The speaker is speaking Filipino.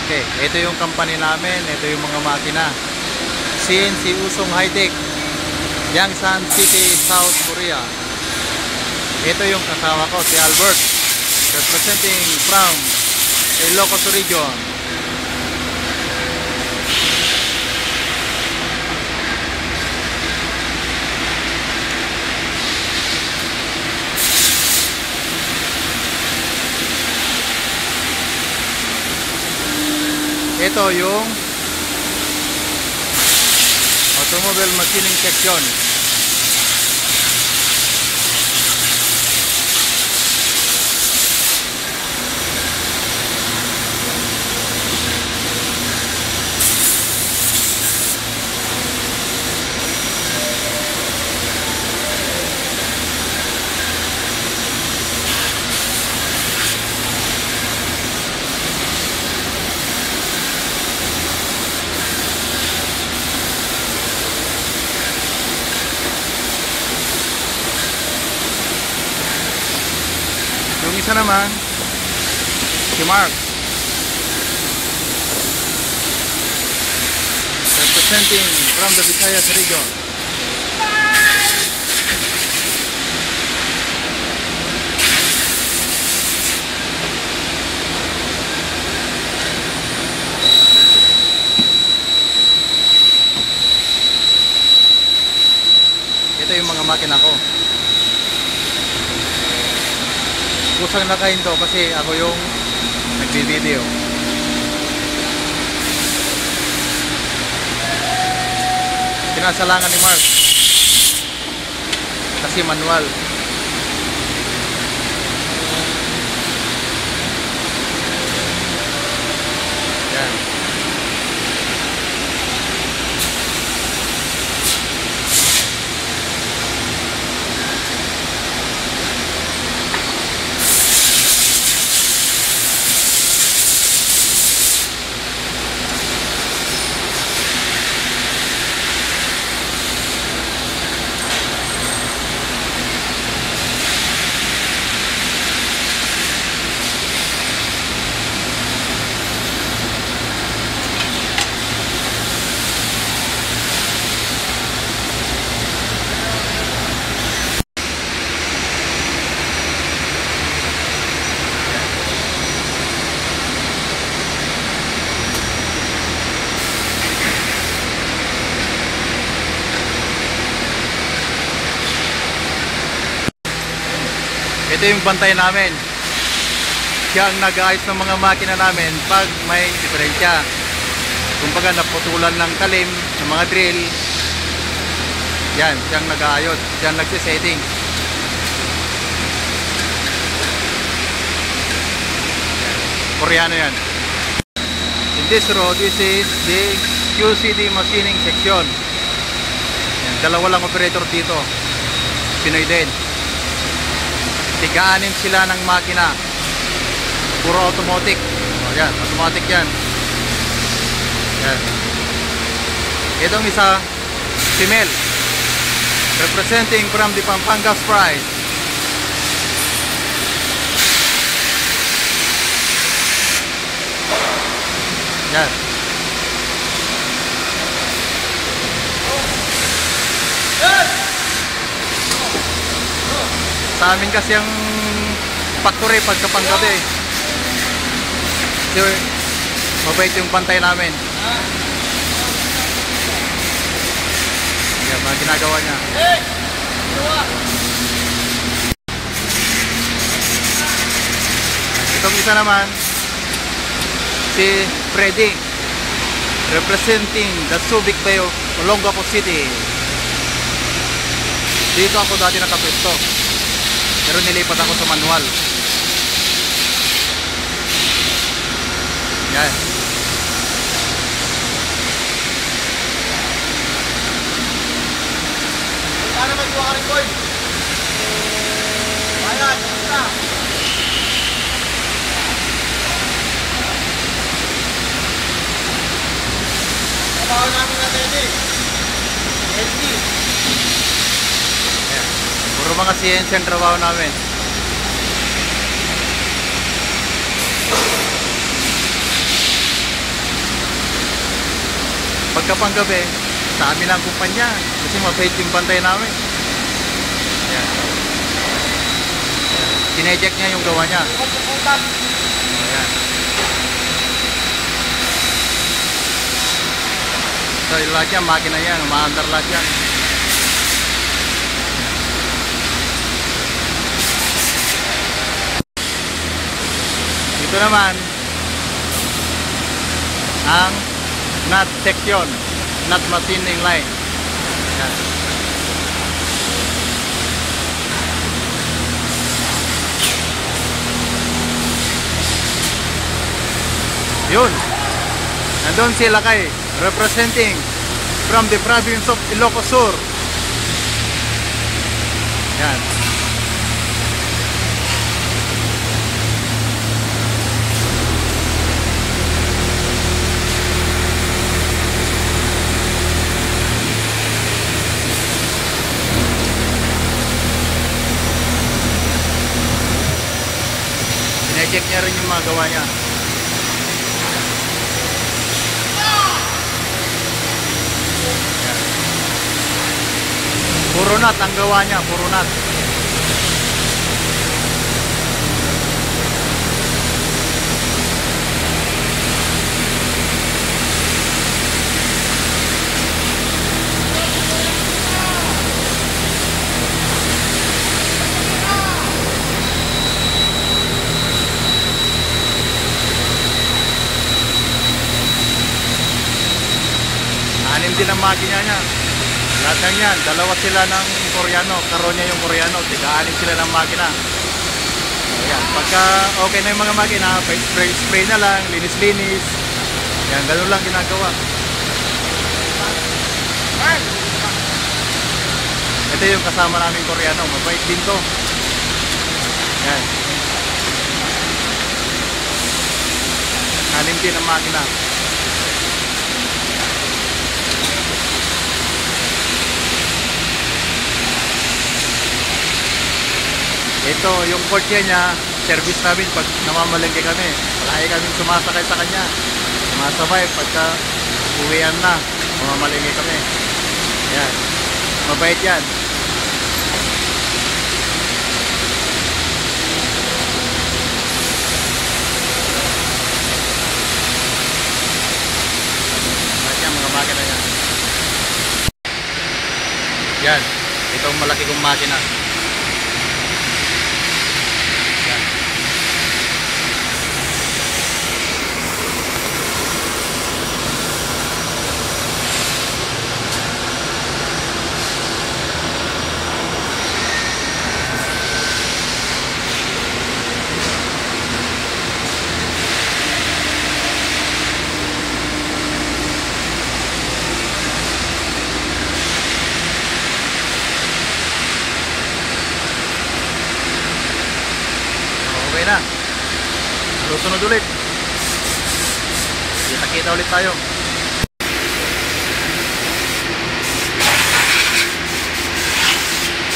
Okay, ito yung company namin, ito yung mga makina. CNC Usong High-Tech, Yangsan City, South Korea. Ito yung kasama ko, si Albert, representing from Ilocos Region. Ito yung automobile machining section. Yung isa naman, si Mark, representing from the Visayas region. Ito yung mga makina ko. Kusang nakain to kasi ako yung nagbi-video. Pinasalangan ni Mark kasi manual. Yan. Ito yung bantay namin. Siya ang nag-aayos ng mga makina namin pag may diferensya. Kumbaga naputulan ng talim ng mga drill. Yan, siya ang nag-aayos. Siya ang nagsisetting. Koreano yan. In this row, this is the QCD machining section. Yan, dalawa lang operator dito. Pinoy din. Tiga-anim sila ng makina. Puro automatic. O yan, automatic yan. Yan. Itong isa, si Mel, representing from the Pampangas Pride. Yan. Sa amin kasi ang factory pagkapanggabi. So, mabait yung bantay namin. Yan, mga ginagawa niya. Itong isa naman, si Freddy, representing the Subic Bay of Olongapo City. Dito ako dati nakapwesto. Pero nilipat ako sa manual. Yan. Sana magkuha ka rin, boy. Ayan, basta. Trabaho namin natin eh. LG. Puro mga CNC ang trabaho namin. Pagka panggabi, sa amin ang kumpanya. Kasi mabait yung bantay namin. Yan. Sinecheck niya yung gawa niya. Ayan. So yung lahat yan, makina yan, umaandar lahat yan. Ito naman ang nut section, nut machining line. Yan. Yun. Nandun sila kay representing from the province of Ilocos Sur. Yan. Sinecheck niya rin yung mga gawa niya. Puro nut ang gawa niya, puro nut. Anim din ang makina niya. Lahat ng yan, dalawa sila ng Koreano, karonya yung Koreano, tiga-anim sila ng makina. Ayan, pagka okay na yung mga makina, spray na lang, linis-linis. Yan, ganun lang ginagawa. Ito yung kasama namin Koreano, mabait din to. Yan. Anim din ang makina. Ito, yung kotse niya, service namin pag namamalengke kami. Palagi kami sumasakay sa kanya. Sumasabay pagka uwian na, namamalengke kami. Yan. Mabait yan. Mabait yan, mga makina yan. Yan. Itong malaki kong makina. Okay na. Susunod ulit. Kita-kita ulit tayo.